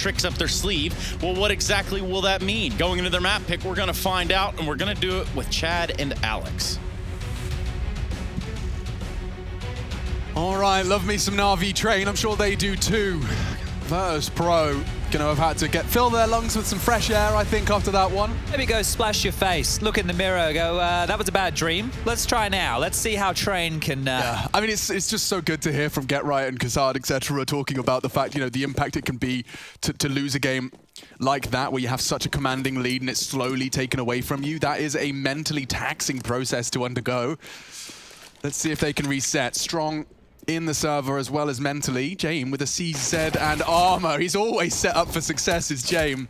tricks up their sleeve. Well, what exactly will that mean? Going into their map pick, we're going to find out, and we're going to do it with Chad and Alex. All right, love me some Na'Vi Train. I'm sure they do too. Virtus.pro gonna have had to fill their lungs with some fresh air, I think, after that one. Maybe go splash your face, look in the mirror, go, that was a bad dream. Let's try now. Let's see how Train can... Yeah, I mean, it's just so good to hear from Get Right and Kazard, etc., talking about the fact, you know, the impact it can be to lose a game like that, where you have such a commanding lead and it's slowly taken away from you. That is a mentally taxing process to undergo. Let's see if they can reset. Strong in the server as well as mentally. Jame with a CZ and armor. He's always set up for success, is Jame.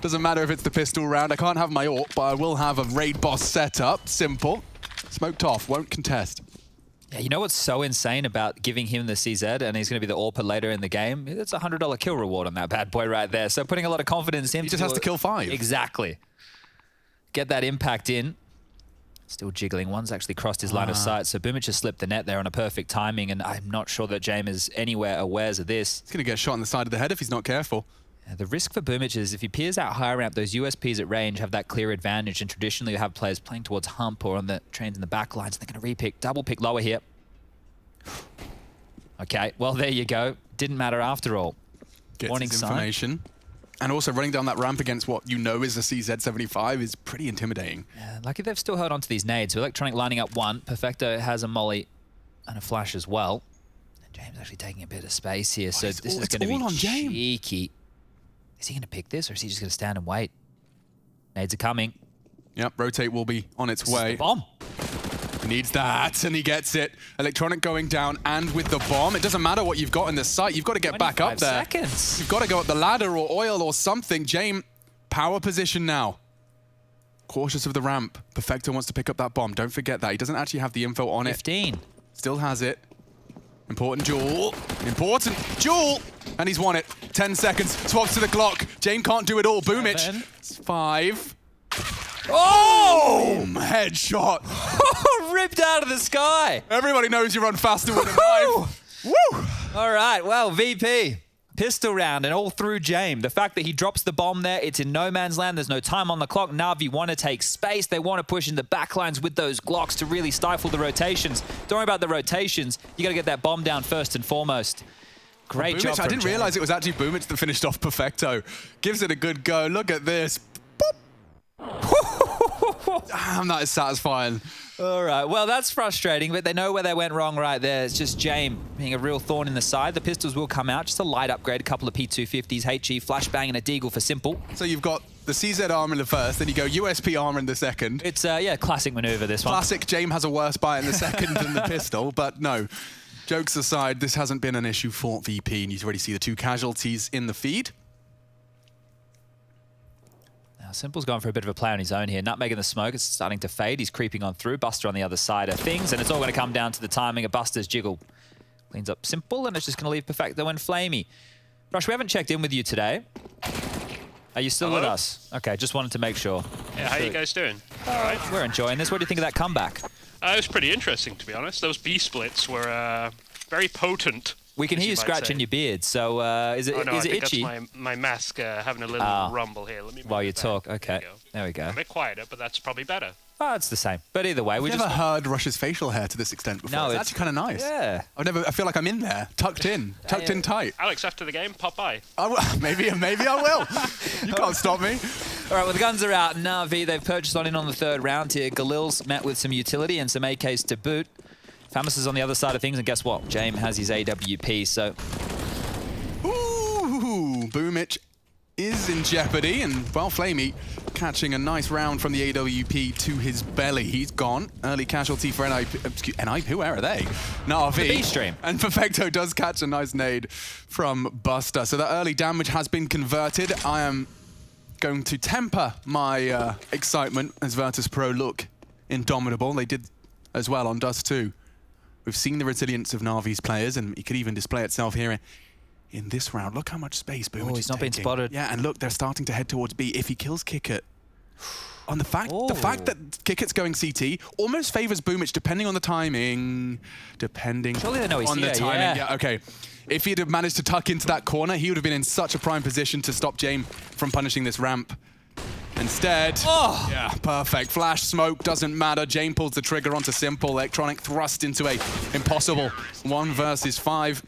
Doesn't matter if it's the pistol round. I can't have my AWP, but I will have a raid boss set up. Simple. Smoked off, won't contest. Yeah, you know what's so insane about giving him the CZ and he's going to be the AWPer later in the game? It's a $100 kill reward on that bad boy right there. So putting a lot of confidence in. He just has to kill 5. Exactly. Get that impact in. Still jiggling. One's actually crossed his line of sight, so Boomich has slipped the net there on a perfect timing, and I'm not sure that Jame is anywhere awares of this. He's going to get shot in the side of the head if he's not careful. Yeah, the risk for Boomich is if he peers out higher ramp, those USPs at range have that clear advantage, and traditionally you have players playing towards hump or on the trains in the back lines. They're going to repick, double pick lower here. Okay, well, there you go. Didn't matter after all. Gets Warning his sign. information. And also running down that ramp against what you know is a CZ75 is pretty intimidating. Yeah, lucky they've still held on to these nades. So Electronic lining up one. Perfecto has a molly and a flash as well. And James actually taking a bit of space here. So this is going to be cheeky. Is he going to pick this or is he just going to stand and wait? Nades are coming. Yep, rotate will be on its way. The bomb. He needs that, and he gets it. Electronic going down, and with the bomb, it doesn't matter what you've got in the site. You've got to get back up there. Seconds. You've got to go up the ladder or oil or something. Jame, power position now. Cautious of the ramp. Perfecto wants to pick up that bomb. Don't forget that. He doesn't actually have the info on 15. it. Still has it. Important jewel. Important jewel. And he's won it. 10 seconds. Swaps to the Glock. Jame can't do it all. Boomich. 5. Oh! Headshot. Ripped out of the sky. Everybody knows you run faster with a knife. Woo! All right, well, VP. Pistol round and all through Jame. The fact that he drops the bomb there, it's in no man's land. There's no time on the clock. Na'Vi want to take space. They want to push in the backlines with those Glocks to really stifle the rotations. Don't worry about the rotations. You got to get that bomb down first and foremost. Great job. I didn't realize it was actually Boomich that finished off Perfecto. Gives it a good go. Look at this. Damn, that is satisfying. All right, well, that's frustrating, but they know where they went wrong right there. It's just Jame being a real thorn in the side. The pistols will come out. Just a light upgrade, a couple of P250s, HE, flashbang, and a deagle for simple. So you've got the CZ armor in the first, then you go USP armor in the second. It's, yeah, classic maneuver, this one. Classic Jame has a worse buy in the second than the pistol, but no. Jokes aside, this hasn't been an issue for VP, and you already see the 2 casualties in the feed. Now, Simple's gone for a bit of a play on his own here. Nutmeg in the smoke, it's starting to fade. He's creeping on through. Buster on the other side of things, and it's all going to come down to the timing of Buster's jiggle. Cleans up Simple, and it's just going to leave Perfecto and flamie. Rush, we haven't checked in with you today. Are you still with us? Okay, just wanted to make sure. Yeah, how are you guys doing? All right. We're enjoying this. What do you think of that comeback? It was pretty interesting, to be honest. Those B splits were very potent. We can hear you scratching your beard, so is it I think itchy? That's my mask having a little rumble here. Let me while you talk, okay. There we go. A bit quieter, but that's probably better. Oh, it's the same. But either way, I've never heard Rush's facial hair to this extent before. No, it's actually kind of nice. Yeah. I feel like I'm in there, tucked in tight. Alex, after the game, pop by. Maybe I will. You can't stop me. All right, well, the guns are out. Na'Vi, they've purchased on in on the 3rd round here. Galil's met with some utility and some AKs to boot. Famus is on the other side of things, and guess what? Jame has his AWP, so... Ooh, Boomich is in jeopardy, and, well, flamie catching a nice round from the AWP to his belly. He's gone. Early casualty for NIP. Where are they? Na'Vi. The B-stream. And Perfecto does catch a nice nade from Buster. So that early damage has been converted. I am going to temper my excitement as Virtus.pro look indomitable. They did as well on Dust 2. We've seen the resilience of Na'Vi's players, and it could even display itself here in this round. Look how much space Boomich is he's not taking. been spotted. Yeah, and look, they're starting to head towards B. If he kills qikert, the fact that qikert's going CT almost favors Boomich, depending on the timing. Surely they know he's on here, the timing. yeah. Yeah, okay. if he'd have managed to tuck into that corner, he would have been in such a prime position to stop jame from punishing this ramp. Instead, yeah, perfect. Flash, smoke, doesn't matter. Jame pulls the trigger onto Simple. Electronic thrust into a impossible 1 versus 5.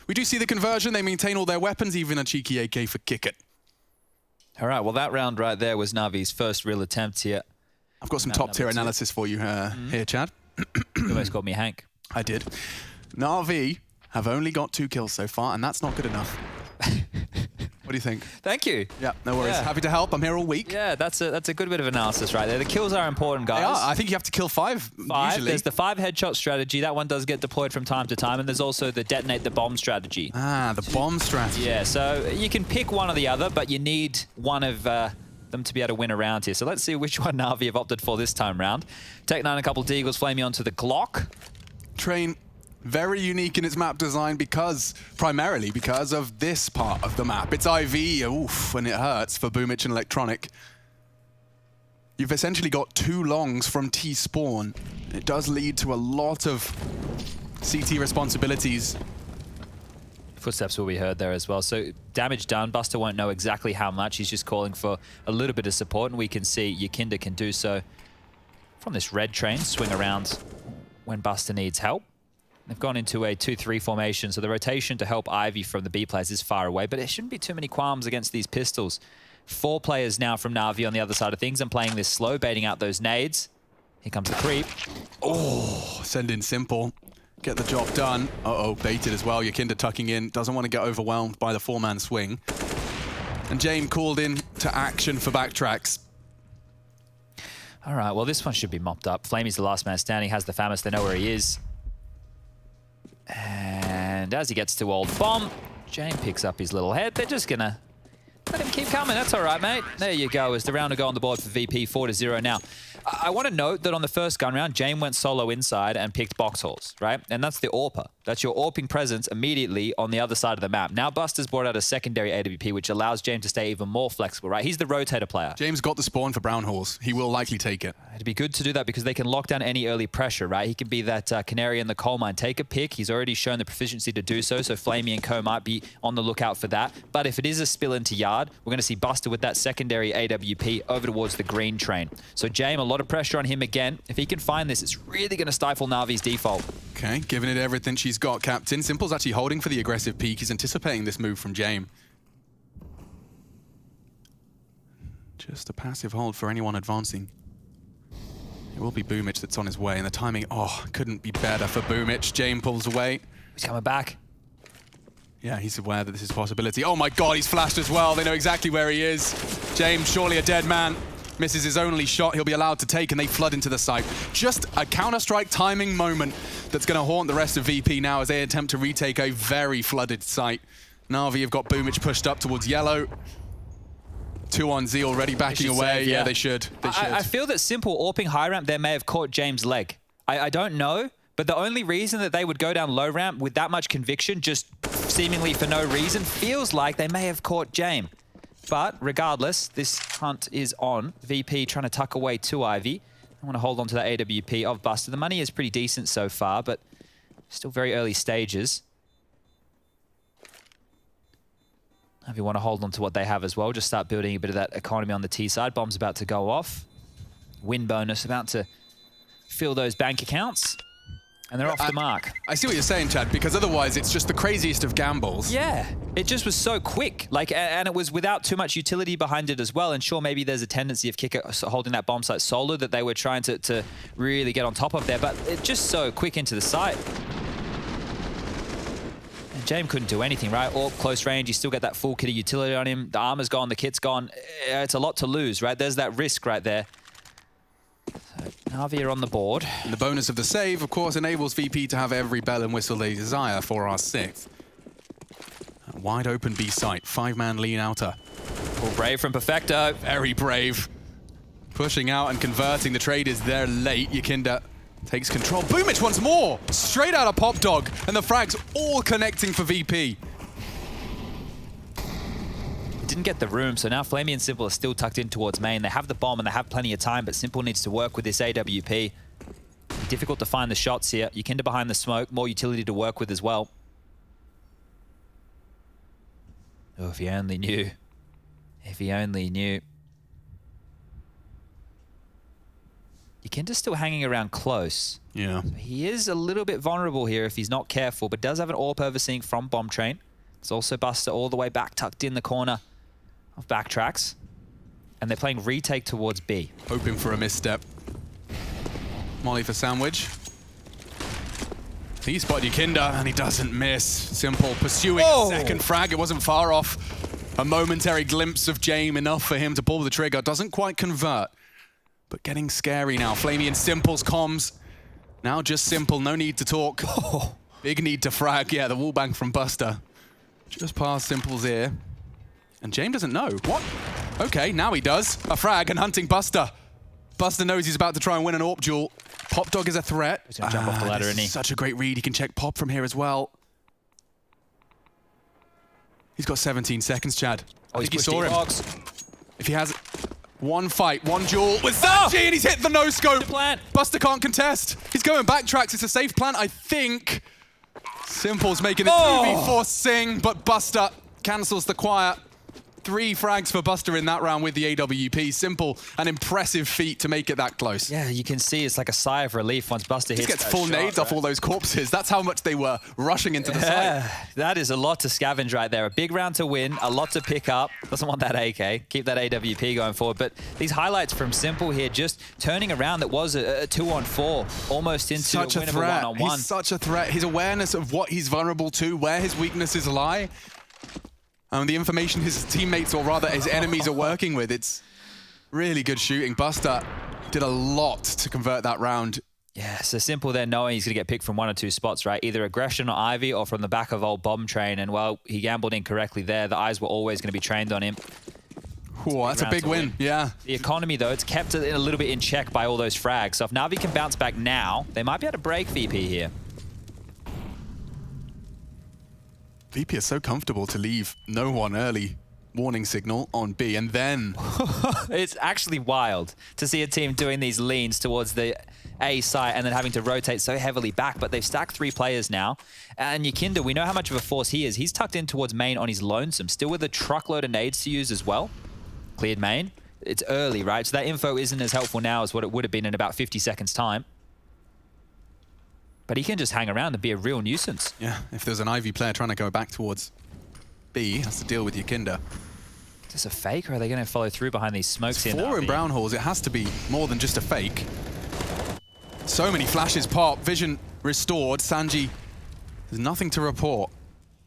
We do see the conversion. They maintain all their weapons, even a cheeky AK for qikert. All right, well, that round right there was Navi's first real attempt here. I've got some top-tier analysis for you here, Chad. You almost called me Hank. I did. Na'Vi have only got 2 kills so far, and that's not good enough. What do you think? Thank you. Yeah, no worries. Yeah. Happy to help. I'm here all week. Yeah, that's a good bit of analysis right there. The kills are important, guys. They are. I think you have to kill 5 usually. There's the 5 headshot strategy. That one does get deployed from time to time. And there's also the detonate the bomb strategy. Ah, the bomb strategy. Yeah, so you can pick one or the other, but you need one of them to be able to win around here. So let's see which one Na'Vi have opted for this time round. Tech9 a couple of Deagles, flamie onto the Glock. Train, very unique in its map design primarily because of this part of the map. It's IV, oof, and it hurts for Boomich and Electronic. You've essentially got 2 longs from T-spawn. It does lead to a lot of CT responsibilities. Footsteps will be heard there as well. So damage done. Buster won't know exactly how much. He's just calling for a little bit of support, and we can see YEKINDAR can do so from this red train, swing around when Buster needs help. They've gone into a 2-3 formation, so the rotation to help Ivy from the B players is far away, but it shouldn't be too many qualms against these pistols. 4 players now from Na'Vi on the other side of things and playing this slow, baiting out those nades. Here comes the creep. Oh, send in Simple. Get the job done. Uh-oh, baited as well. YEKINDAR tucking in. Doesn't want to get overwhelmed by the 4-man swing. And Jame called in to action for backtracks. All right, well, this one should be mopped up. flamie's the last man standing, has the FAMAS. They know where he is. And as he gets to old bomb, Jame picks up his little head. They're just gonna let him keep coming. That's all right, mate. There you go. As the round will go on the board for VP 4-0 now. I want to note that on the first gun round, Jame went solo inside and picked box halls, right? And that's the AWPer. That's your AWPing presence immediately on the other side of the map. Now Buster's brought out a secondary AWP, which allows Jame to stay even more flexible, right? He's the rotator player. James got the spawn for brown halls. He will likely take it. It'd be good to do that because they can lock down any early pressure, right? He can be that canary in the coal mine. Take a pick. He's already shown the proficiency to do so, so flamie and co might be on the lookout for that. But if it is a spill into yard, we're going to see Buster with that secondary AWP over towards the green train. So Jame, a lot of pressure on him again. If he can find this, it's really going to stifle Na'Vi's default. Okay, giving it everything she's got, Captain. Simple's actually holding for the aggressive peek. He's anticipating this move from Jame. Just a passive hold for anyone advancing. It will be Boomich that's on his way, and the timing, couldn't be better for Boomich. Jame pulls away. He's coming back. Yeah, he's aware that this is a possibility. Oh my god, he's flashed as well. They know exactly where he is. James, surely a dead man. Misses his only shot he'll be allowed to take, and they flood into the site. Just a Counter-Strike timing moment that's going to haunt the rest of VP now as they attempt to retake a very flooded site. Na'Vi have got Boomich pushed up towards yellow. 2 on Z already backing away. Save, yeah. Yeah, they should. They should. I feel that Simple AWPing high ramp there may have caught James' leg. I don't know, but the only reason that they would go down low ramp with that much conviction, just seemingly for no reason, feels like they may have caught Jame. But regardless, this hunt is on. VP trying to tuck away to Ivy. I want to hold on to that AWP of Buster. The money is pretty decent so far, but still very early stages. If you want to hold on to what they have as well, just start building a bit of that economy on the T side. Bomb's about to go off. Win bonus about to fill those bank accounts. And they're off the mark. I see what you're saying, Chad, because otherwise it's just the craziest of gambles. Yeah, it just was so quick. And it was without too much utility behind it as well. And sure, maybe there's a tendency of qikert holding that bomb site solo that they were trying to really get on top of there. But it's just so quick into the site. And Jame couldn't do anything, right? Or close range, you still get that full kit of utility on him. The armor's gone, the kit's gone. It's a lot to lose, right? There's that risk right there. So Na'Vi are on the board. And the bonus of the save, of course, enables VP to have every bell and whistle they desire for our 6th. A wide open B site, 5-man lean outer. All brave from Perfecto. Very brave. Pushing out and converting. The trade is there late. YEKINDAR takes control. Boomich once more! Straight out of Pop Dog. And the frags all connecting for VP. Didn't get the room, so now flamie and Simple are still tucked in towards main. They have the bomb and they have plenty of time, but Simple needs to work with this AWP. Difficult to find the shots here. YEKINDAR behind the smoke, more utility to work with as well. Oh, if he only knew. If he only knew. YEKINDAR's still hanging around close. Yeah. So he is a little bit vulnerable here if he's not careful, but does have an AWP overseeing from Bomb Train. There's also Buster all the way back, tucked in the corner of Backtracks. And they're playing retake towards B. Hoping for a misstep. Molly for Sandwich. He spotted YEKINDAR and he doesn't miss. Simple pursuing a second frag. It wasn't far off. A momentary glimpse of jame, enough for him to pull the trigger. Doesn't quite convert, but getting scary now. flamie and Simple's comms. Now just Simple, no need to talk. Big need to frag. Yeah, the wallbang from Buster. Just past Simple's ear. And jame doesn't know. What? Okay, now he does. A frag and hunting Buster. Buster knows he's about to try and win an AWP duel. Popdog is a threat. He's gonna jump off the ladder, isn't he? Such a great read. He can check Pop from here as well. He's got 17 seconds, Chad. Oh, I think he saw him. Box. If he has one fight, one duel with SANJI, and he's hit the no-scope. Plant. Buster can't contest. He's going Backtracks. It's a safe plant, I think. Simple's making it 2v4 Sing, but Buster cancels the quiet. 3 frags for Buster in that round with the AWP. Simple, an impressive feat to make it that close. Yeah, you can see it's like a sigh of relief once Buster hits He gets that full shot, nades off all those corpses. That's how much they were rushing into the site. That is a lot to scavenge right there. A big round to win, a lot to pick up. Doesn't want that AK. Keep that AWP going forward. But these highlights from Simple here, just turning around that was a 2-on-4, almost into Such a win a of a threat. 1-on-1. He's such a threat. His awareness of what he's vulnerable to, where his weaknesses lie, and the information his teammates, or rather his enemies, are working with. It's really good shooting. Buster did a lot to convert that round. Yeah, so Simple there knowing he's going to get picked from 1 or 2 spots, right? Either aggression or Ivy or from the back of old Bomb Train. And, well, he gambled incorrectly there. The eyes were always going to be trained on him. Whoa, that's a big win. Yeah. The economy, though, it's kept it a little bit in check by all those frags. So if Na'Vi can bounce back now, they might be able to break VP here. VP is so comfortable to leave no one early. Warning signal on B, and then... It's actually wild to see a team doing these leans towards the A site and then having to rotate so heavily back, but they've stacked 3 players now. And YEKINDAR, we know how much of a force he is. He's tucked in towards main on his lonesome, still with a truckload of nades to use as well. Cleared main. It's early, right? So that info isn't as helpful now as what it would have been in about 50 seconds time. But he can just hang around and be a real nuisance. Yeah, if there's an Ivy player trying to go back towards B, has to deal with YEKINDAR. Is this a fake, or are they going to follow through behind these smokes here? 4 in brown halls. It has to be more than just a fake. So many flashes pop. Vision restored. SANJI, there's nothing to report.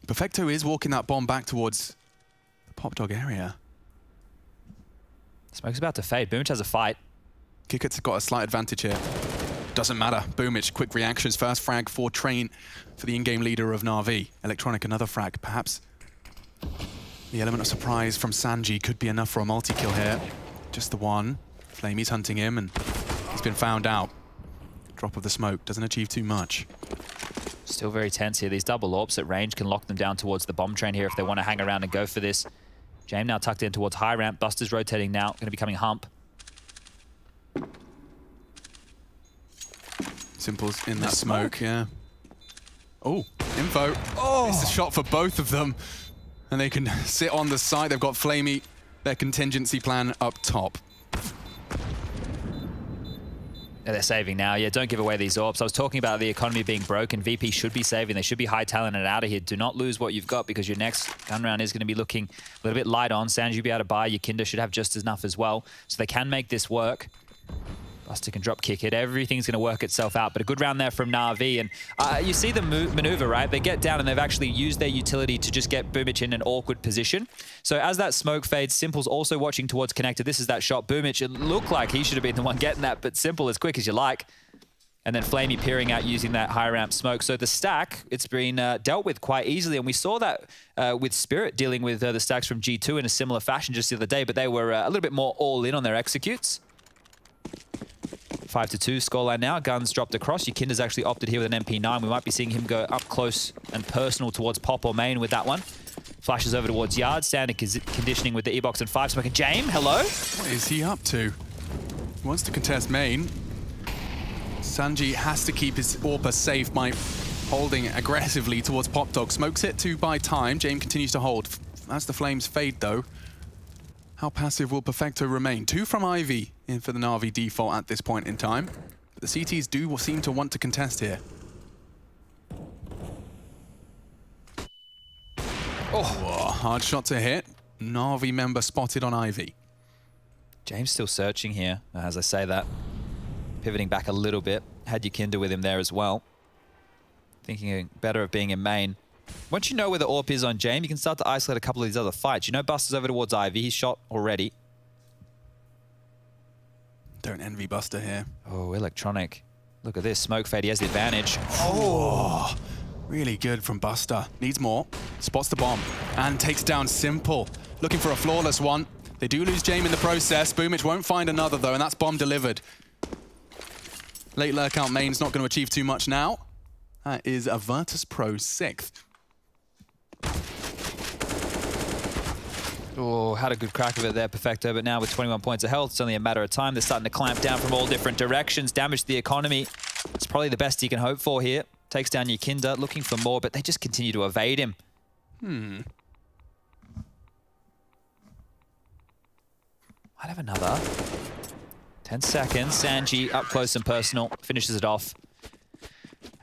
Perfecto is walking that bomb back towards the Popdog area. Smoke's about to fade. Boomich has a fight. Qikert's got a slight advantage here. Doesn't matter. Boomich, quick reactions. First frag for Train for the in-game leader of Na'Vi. Electronic, another frag. Perhaps the element of surprise from SANJI could be enough for a multi-kill here. Just the one. flamie's hunting him, and he's been found out. Drop of the smoke doesn't achieve too much. Still very tense here. These double AWPs at range can lock them down towards the Bomb Train here if they want to hang around and go for this. jame now tucked in towards high ramp. Buster's rotating now. Going to be coming hump. Simple's in that smoke, yeah. Oh, info. It's a shot for both of them. And they can sit on the side. They've got flamie, their contingency plan up top. Yeah, they're saving now. Yeah, don't give away these AWPs. I was talking about the economy being broken. VP should be saving. They should be high talent and out of here. Do not lose what you've got, because your next gun round is going to be looking a little bit light on. SANJI will be able to buy. YEKINDAR should have just enough as well. So they can make this work. Buster can drop kick it. Everything's going to work itself out. But a good round there from Na'Vi. And you see the maneuver, right? They get down and they've actually used their utility to just get Boomich in an awkward position. So as that smoke fades, Simple's also watching towards connector. This is that shot. Boomich, it looked like he should have been the one getting that, but Simple as quick as you like. And then flamie peering out using that high ramp smoke. So the stack, it's been dealt with quite easily. And we saw that with Spirit dealing with the stacks from G2 in a similar fashion just the other day, but they were a little bit more all in on their executes. 5-2 scoreline now. Guns dropped across. YEKINDAR's actually opted here with an MP9. We might be seeing him go up close and personal towards Pop or main with that one. Flashes over towards Yard. Standing conditioning with the E-Box and 5 smoking. jame, hello? What is he up to? He wants to contest main. SANJI has to keep his AWPer safe by holding aggressively towards Popdog. Smokes it to buy time. jame continues to hold. as the flames fade, though. How passive will Perfecto remain? 2 from Ivy in for the Na'Vi default at this point in time. But the CTs do seem to want to contest here. Oh, hard shot to hit. Na'Vi member spotted on Ivy. James still searching here, as I say that. Pivoting back a little bit. Had YEKINDAR with him there as well. Thinking better of being in main. Once you know where the AWP is on Jame, you can start to isolate a couple of these other fights. You know Buster's over towards Ivy. He's shot already. Don't envy Buster here. Oh, electronic. Look at this. Smoke fade. He has the advantage. Oh, really good from Buster. Needs more. Spots the bomb and takes down Simple. Looking for a flawless one. They do lose Jame in the process. Boomich won't find another, though, and that's bomb delivered. Late lurk out main's not going to achieve too much now. That is a Virtus.pro 6th. Oh, had a good crack of it there, Perfecto, but now with 21 points of health, it's only a matter of time. They're starting to clamp down from all different directions, damage the economy. It's probably the best he can hope for here. Takes down YEKINDAR, looking for more, but they just continue to evade him. Might have another. 10 seconds. SANJI up close and personal, finishes it off.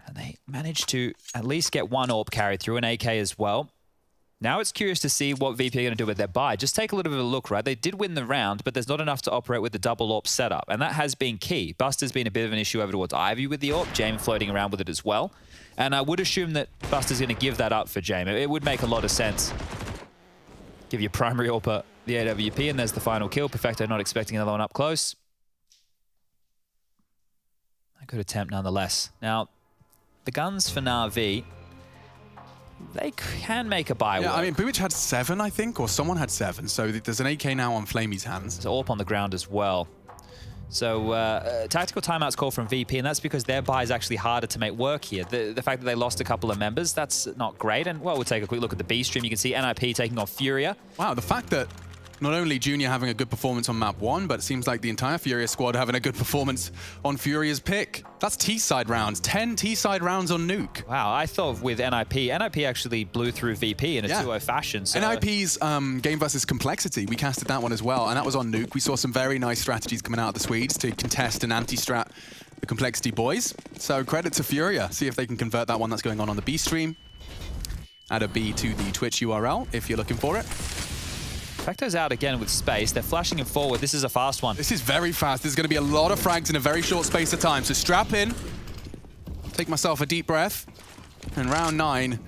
And they managed to at least get one AWP carried through, an AK as well. Now it's curious to see what VP are going to do with their buy. Just take a little bit of a look, right? They did win the round, but there's not enough to operate with the double AWP setup, and that has been key. Buster's been a bit of an issue over towards Ivy with the AWP, Jame floating around with it as well. And I would assume that Buster's going to give that up for Jame. It would make a lot of sense. Give your primary AWP the AWP, and there's the final kill. Perfecto not expecting another one up close. A good attempt nonetheless. Now, the guns for Na'Vi, they can make a buy work. Yeah, I mean, Boomich had 7, I think, or someone had 7, so there's an AK now on Flamie's hands. There's AWP on the ground as well. So, tactical timeouts call from VP, and that's because their buy is actually harder to make work here. The fact that they lost a couple of members, that's not great. And, well, we'll take a quick look at the B stream. You can see NIP taking on Furia. Wow, the fact that not only Junior having a good performance on map 1, but it seems like the entire Furia squad having a good performance on Furia's pick. That's T-side rounds, 10 T-side rounds on Nuke. Wow, I thought with NIP actually blew through VP in a 2-0 fashion. So NIP's game versus complexity, we casted that one as well, and that was on Nuke. We saw some very nice strategies coming out of the Swedes to contest and anti-strat the complexity boys. So credit to Furia. See if they can convert that one that's going on the B stream. Add a B to the Twitch URL if you're looking for it. Perfecto's out again with space. They're flashing him forward. This is a fast one. This is very fast. There's going to be a lot of frags in a very short space of time. So strap in. Take myself a deep breath. And round 9,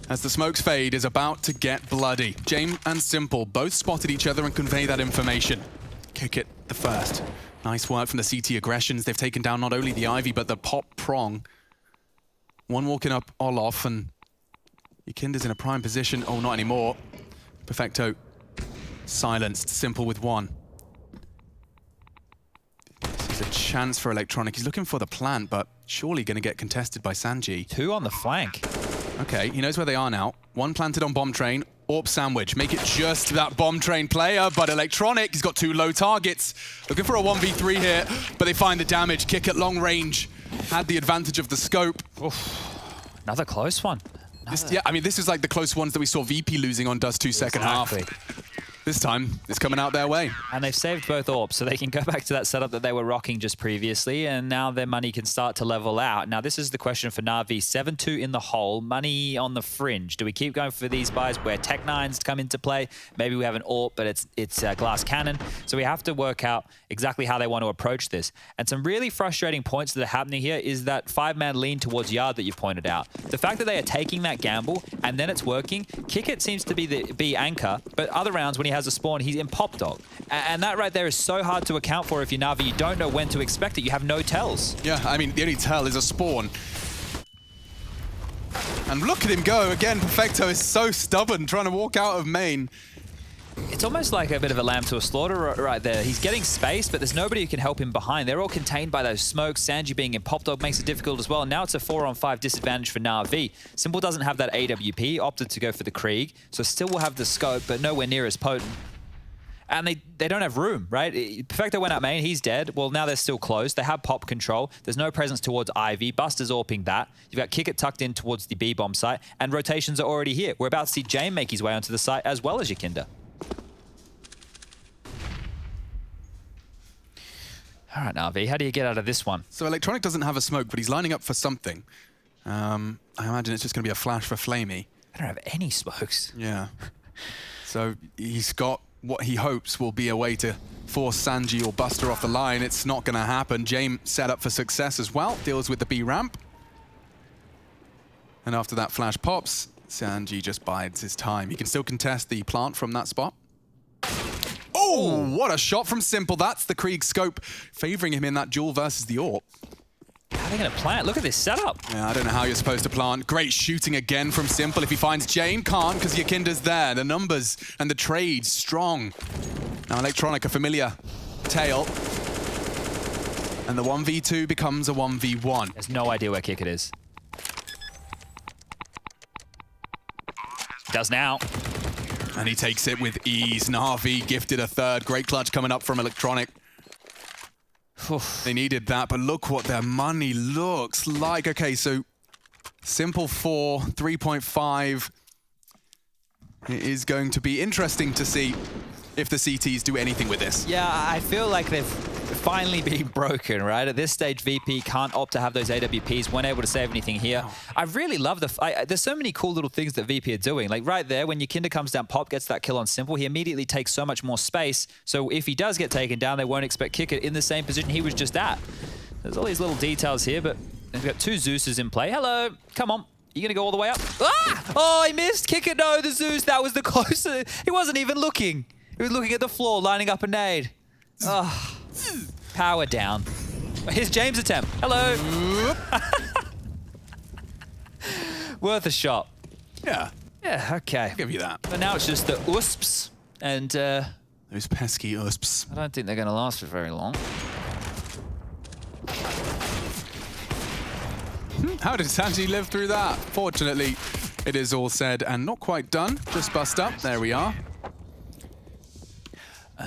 as the smokes fade, is about to get bloody. Jame and Simple both spotted each other and convey that information. qikert the first. Nice work from the CT aggressions. They've taken down not only the Ivy, but the pop prong. One walking up Olof, and YEKINDAR's in a prime position. Oh, not anymore. Perfecto silenced. Simple with 1. This is a chance for electronic. He's looking for the plant, but surely going to get contested by SANJI. 2 on the flank. Okay, he knows where they are now. 1 planted on bomb train. AWP sandwich. Make it just that bomb train player, but electronic, he's got 2 low targets. Looking for a 1v3 here, but they find the damage. qikert long range. Had the advantage of the scope. Oof. Another close one. Yeah, I mean, this is like the close ones that we saw VP losing on Dust 2 second half. This time, it's coming out their way. And they've saved both AWPs, so they can go back to that setup that they were rocking just previously, and now their money can start to level out. Now, this is the question for Na'Vi. 7-2 in the hole, money on the fringe. Do we keep going for these buys where Tech-9s come into play? Maybe we have an AWP, but it's glass cannon. So we have to work out exactly how they want to approach this. And some really frustrating points that are happening here is that 5-man lean towards yard that you pointed out. The fact that they are taking that gamble, and then it's working. qikert seems to be the anchor, but other rounds when he has a spawn, he's in pop dog. And that right there is so hard to account for if you're Na'Vi. You don't know when to expect it. You have no tells. Yeah, I mean, the only tell is a spawn. And look at him go. Again, Perfecto is so stubborn, trying to walk out of main. It's almost like a bit of a lamb to a slaughter right there. He's getting space, but there's nobody who can help him behind. They're all contained by those smokes. SANJI being in pop dog makes it difficult as well. And now it's a 4-on-5 disadvantage for Na'Vi. Simple doesn't have that AWP, opted to go for the Krieg, so still will have the scope, but nowhere near as potent. And they don't have room, right? Perfecto went out main, he's dead. Well, now they're still close. They have pop control. There's no presence towards Ivy. Buster's AWPing that. You've got qikert tucked in towards the B-bomb site, and rotations are already here. We're about to see Jame make his way onto the site as well as YEKINDAR. All right, Navi, how do you get out of this one? So Electronic doesn't have a smoke, but he's lining up for something. I imagine it's just going to be a flash for flamie. I don't have any smokes. Yeah. So he's got what he hopes will be a way to force SANJI or Buster off the line. It's not going to happen. Jame set up for success as well. Deals with the B ramp. And after that flash pops, SANJI just bides his time. He can still contest the plant from that spot. Oh, what a shot from Simple. That's the Krieg scope favoring him in that duel versus the AWP. How are they going to plant? Look at this setup. Yeah, I don't know how you're supposed to plant. Great shooting again from Simple. If he finds Jame, can't because YEKINDAR's there. The numbers and the trade strong. Now Electronic, a familiar tale. And the 1v2 becomes a 1v1. There's no idea where qikert is. Does now. And he takes it with ease. Na'Vi gifted a third. Great clutch coming up from Electronic. They needed that, but look what their money looks like. Okay, so Simple 4, 3.5. It is going to be interesting to see if the CTs do anything with this. Yeah, I feel like they've finally been broken, right? At this stage, VP can't opt to have those AWPs, weren't able to save anything here. I really love there's so many cool little things that VP are doing. Like right there, when YEKINDAR comes down, Pop gets that kill on Simple, he immediately takes so much more space. So if he does get taken down, they won't expect qikert in the same position he was just at. There's all these little details here, but we've got two Zeuses in play. Hello, come on. You gonna go all the way up? Ah! Oh, he missed. qikert, no, the Zeus, that was the closest. He wasn't even looking. He was looking at the floor, lining up a nade. Oh, power down. Here's James' attempt. Hello. Worth a shot. Yeah, Yeah, okay. I'll give you that. But now it's just the USPs, and Those pesky USPs. I don't think they're going to last for very long. How did SANJI live through that? Fortunately, it is all said and not quite done. Just bust up. There we are.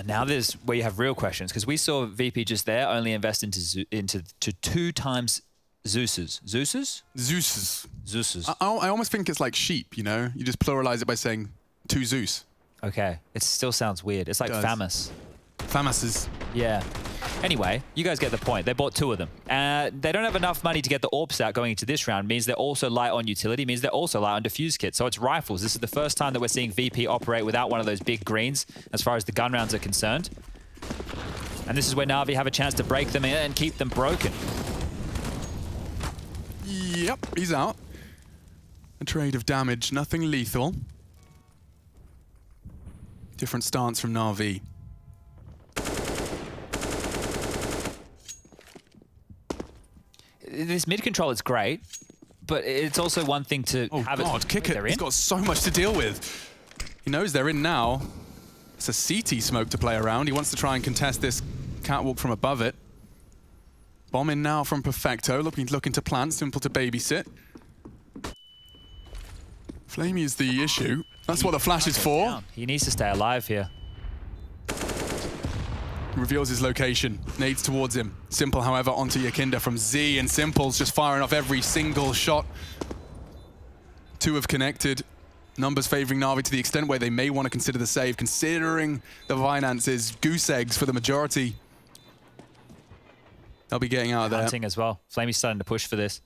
Now there's where you have real questions, because we saw VP just there only invest into 2 times Zeuses. Zeuses? Zeus. Zeuses. I almost think it's like sheep, you know? You just pluralize it by saying 2 Zeus. Okay. It still sounds weird. It's like famous. Famuses. Yeah. Anyway, you guys get the point. They bought 2 of them. They don't have enough money to get the AWPs out going into this round. Means they're also light on utility. Means they're also light on defuse kits. So it's rifles. This is the first time that we're seeing VP operate without one of those big greens as far as the gun rounds are concerned. And this is where Na'Vi have a chance to break them in and keep them broken. Yep, he's out. A trade of damage, nothing lethal. Different stance from Na'Vi. This mid control is great, but it's also one thing to have God, it. qikert, he's got so much to deal with. He knows they're in now. It's a CT smoke to play around. He wants to try and contest this catwalk from above it. Bomb in now from Perfecto, looking to plant, Simple to babysit. flamie is the issue. That's what the flash is for. Down. He needs to stay alive here. Reveals his location, nades towards him. Simple, however, onto YEKINDAR from Z, and Simple's just firing off every single shot. 2 have connected. Numbers favoring Na'Vi to the extent where they may want to consider the save, considering the finances, goose eggs for the majority. They'll be getting out of there. Hunting as well. flamie's starting to push for this.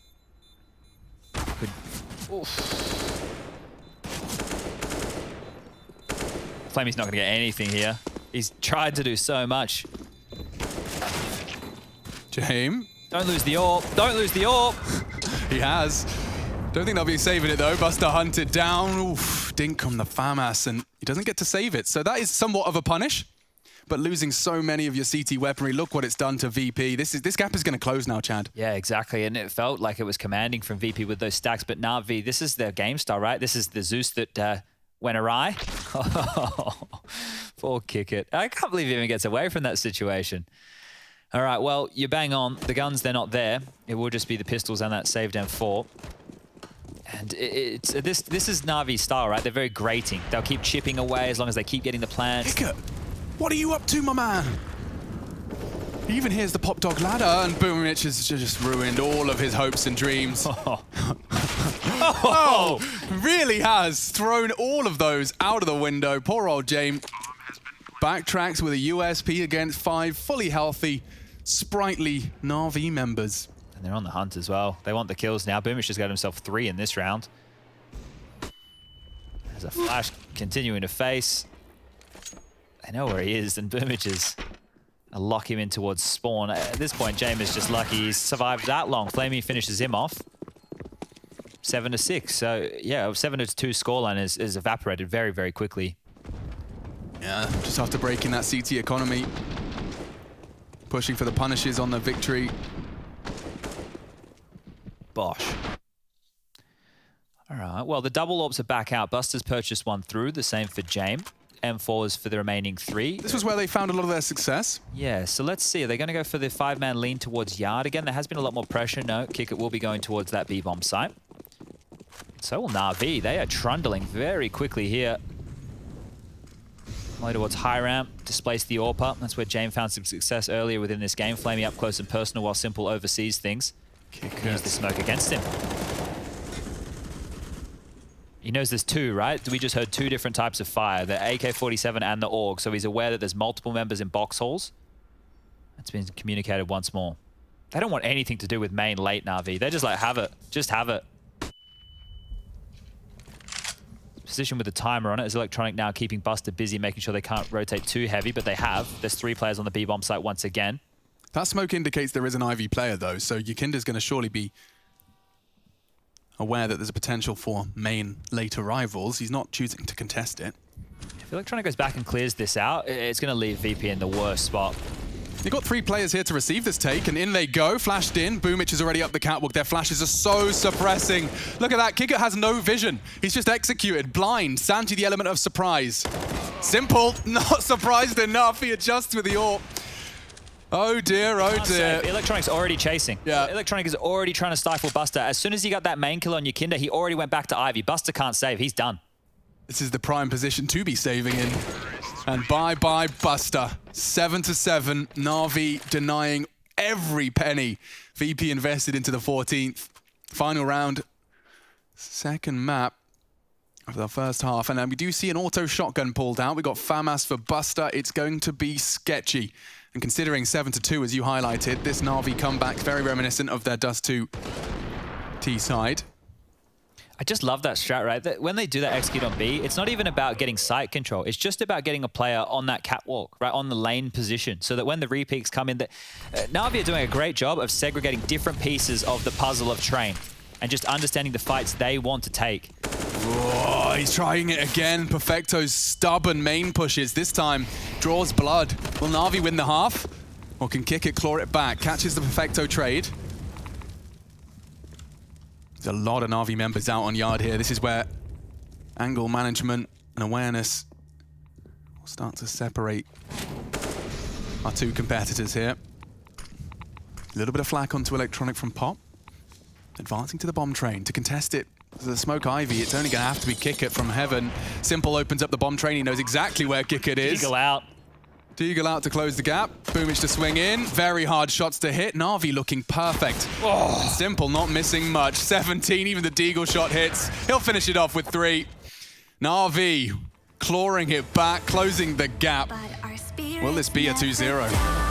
flamie's not going to get anything here. He's tried to do so much. Jame. Don't lose the AWP. Don't lose the AWP. He has. Don't think they'll be saving it though. Buster hunted down. Oof, dink on the FAMAS, and he doesn't get to save it. So that is somewhat of a punish. But losing so many of your CT weaponry, look what it's done to VP. This gap is going to close now, Chad. Yeah, exactly. And it felt like it was commanding from VP with those stacks. But Na'Vi, this is their game style, right? This is the Zeus that went awry. Poor qikert. I can't believe he even gets away from that situation. All right, well, you bang on. The guns, they're not there. It will just be the pistols and that saved M4. And this is Na'Vi's style, right? They're very grating. They'll keep chipping away as long as they keep getting the plants. qikert. What are you up to, my man? He even hears the pop dog ladder, and Boomich has just ruined all of his hopes and dreams. Oh, really has thrown all of those out of the window. Poor old Jame backtracks with a USP against 5 fully healthy, sprightly Na'Vi members. And they're on the hunt as well. They want the kills now. Boomich has got himself 3 in this round. There's a flash continuing to face. They know where he is, and Boomich is lock him in towards spawn. At this point, Jame is just lucky he's survived that long. flamie finishes him off. 7-6. So, yeah, 7-2 scoreline is evaporated very, very quickly. Yeah, just after breaking that CT economy. Pushing for the punishes on the victory. Bosh. All right, well, the double orbs are back out. Buster's purchased one through, the same for Jame. M4s for the remaining 3. This was where they found a lot of their success. Yeah, so let's see. Are they going to go for the 5-man lean towards Yard again? There has been a lot more pressure. No, qikert will be going towards that B-bomb site. So will Na'Vi. They are trundling very quickly here. Play towards high ramp, displace the AWP. That's where Jame found some success earlier within this game. flamie up close and personal while Simple oversees things. Use the smoke against him. He knows there's 2, right? We just heard 2 different types of fire, the AK-47 and the AUG, so he's aware that there's multiple members in box halls. That's been communicated once more. They don't want anything to do with main late Na'Vi. They're just like, have it. Just have it. Position with the timer on it is Electronic now keeping Buster busy, making sure they can't rotate too heavy, but they have. There's 3 players on the B-bomb site once again. That smoke indicates there is an IV player, though, so YEKINDAR's going to surely be aware that there's a potential for main late arrivals. He's not choosing to contest it. If Electronic goes back and clears this out, it's going to leave VP in the worst spot. You've got 3 players here to receive this take, and in they go. Flashed in. Boomich is already up the catwalk. Their flashes are so suppressing. Look at that. qikert has no vision. He's just executed. Blind. SANJI, the element of surprise. Simple. Not surprised enough. He adjusts with the AWP. Oh dear, oh dear. Electronic's already chasing. Yeah. Electronic is already trying to stifle Buster. As soon as he got that main kill on YEKINDAR, he already went back to Ivy. Buster can't save. He's done. This is the prime position to be saving in. And bye-bye, Buster. 7-7. Na'Vi denying every penny VP invested into the 14th. Final round. Second map of the first half. And then we do see an auto shotgun pulled out. We got FAMAS for Buster. It's going to be sketchy. And considering 7-2, as you highlighted, this Na'Vi comeback very reminiscent of their Dust 2 T side. I just love that strat, right? That when they do that execute on B, it's not even about getting site control. It's just about getting a player on that catwalk, right, on the lane position, so that when the repeats come in, Na'Vi are doing a great job of segregating different pieces of the puzzle of Train and just understanding the fights they want to take. Oh, he's trying it again. Perfecto's stubborn main pushes. This time, draws blood. Will Na'Vi win the half? Or can qikert claw it back? Catches the Perfecto trade. There's a lot of Na'Vi members out on Yard here. This is where angle management and awareness will start to separate our 2 competitors here. A little bit of flak onto Electronic from Pop. Advancing to the bomb train to contest it. The smoke Ivy, it's only going to have to be qikert from heaven. Simple opens up the bomb train. He knows exactly where qikert is. Deagle out. Deagle out to close the gap. Boomich to swing in. Very hard shots to hit. Na'Vi looking perfect. Oh. Simple not missing much. 17, even the Deagle shot hits. He'll finish it off with 3. Na'Vi clawing it back, closing the gap. Will this be a 2-0?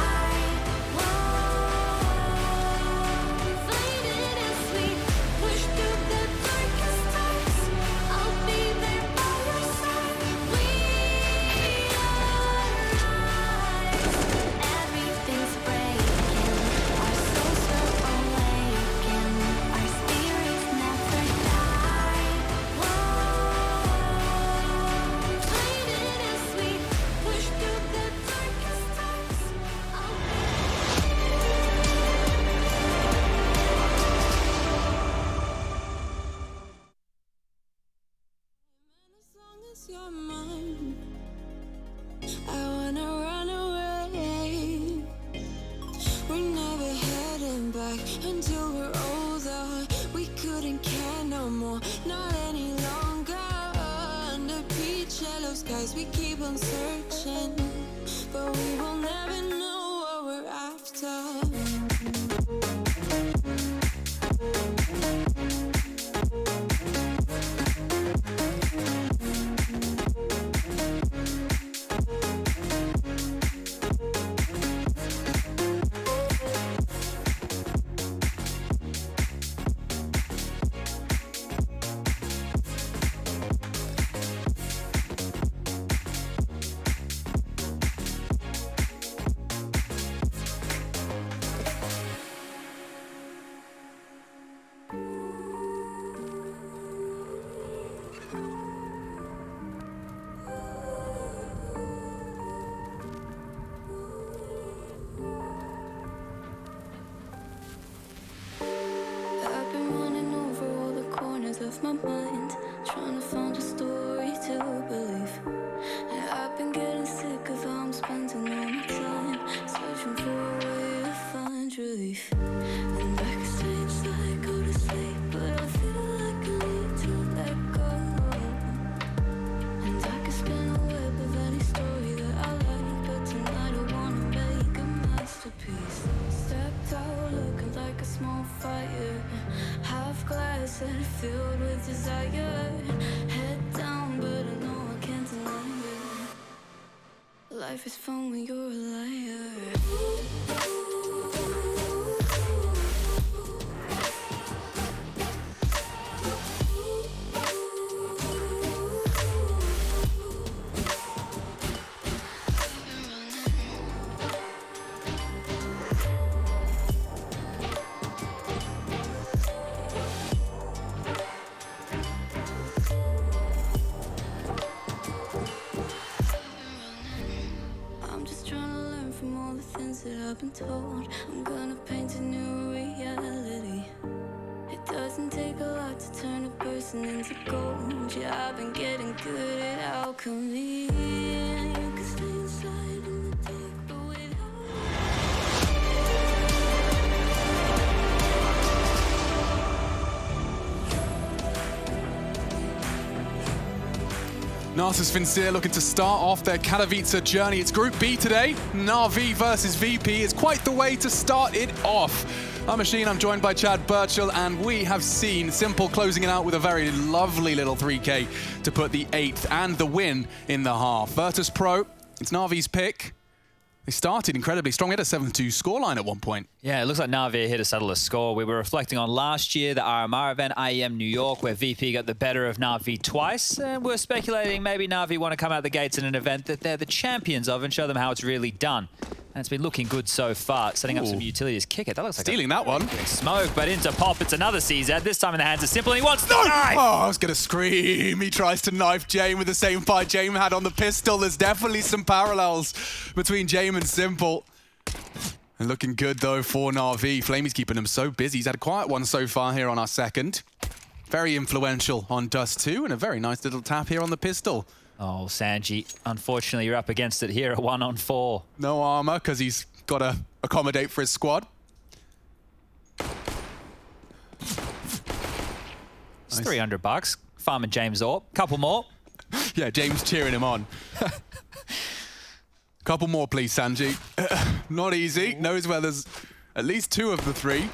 We keep on searching, trying to find a story to believe. And I've been getting sick of how I'm spending all my time searching for a way to find relief. And I can stay inside, go to sleep, but I feel like I need to let go. And I can spin a web of any story that I like, but tonight I wanna make a masterpiece. Stepped out looking like a small fire, half glass and filled with desire. Head down, but I know I can't deny it. Life is fun when you're a liar. I'm just trying to learn from all the things that I've been told. I'm gonna paint a new reality. It doesn't take a lot to turn a person into gold. Yeah, I've been getting good at alchemy. And you can stay inside in the dark, but without. Natus Vincere looking to start off their Katowice journey. It's Group B today. Na'Vi versus VP is quite the way to start it off. I'm Machine, I'm joined by Chad Birchall, and we have seen Simple closing it out with a very lovely little 3K to put the 8th and the win in the half. Virtus.pro, it's Na'Vi's pick. They started incredibly strong. We had a 7-2 scoreline at one point. Yeah, it looks like Na'Vi hit a settle a score. We were reflecting on last year, the RMR event, IEM New York, where VP got the better of Na'Vi twice. And we're speculating maybe Na'Vi want to come out the gates in an event that they're the champions of and show them how it's really done. And it's been looking good so far, setting up some utilities. Qikert, that looks like Stealing that one. smoke, but into pop. It's another CZ, this time in the hands of Simple, and he wants the knife! Oh, I was going to scream. He tries to knife Jame with the same fight Jame had on the pistol. There's definitely some parallels between Jame and Simple. And looking good, though, for Na'Vi. Flamie's keeping him so busy. He's had a quiet one so far here on our second. Very influential on Dust 2, and a very nice little tap here on the pistol. Oh, Sanji, unfortunately, you're up against it here at 1-on-4. No armor, because he's got to accommodate for his squad. It's $300. Farming James Orp. Couple more. Yeah, James cheering him on. Couple more, please, Sanji. Not easy. Knows where there's at least 2 of the 3.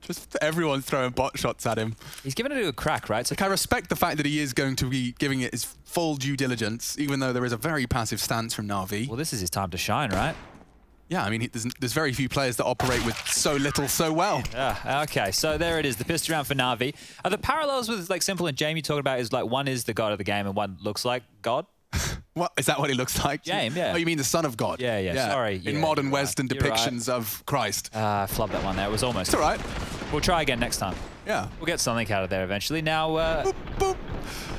Just everyone's throwing bot shots at him. He's given it a good crack, right? So Like, I respect the fact that he is going to be giving it his full due diligence, even though there is a very passive stance from Na'Vi. well, this is his time to shine, right? Yeah, I mean, there's very few players that operate with so little so well. Yeah, okay, so there it is, the pistol round for Na'Vi. Are the parallels with like Simple and Jamie talking about is like one is the god of the game and one looks like God? What, is that what he looks like? Jame, yeah. Oh, you mean the son of God? Yeah, sorry. In Yeah, modern you're Western right. You're depictions of Christ. I flubbed that one there, it was almost. It's all right. We'll try again next time. Yeah. We'll get something out of there eventually. Now, Boop, boop.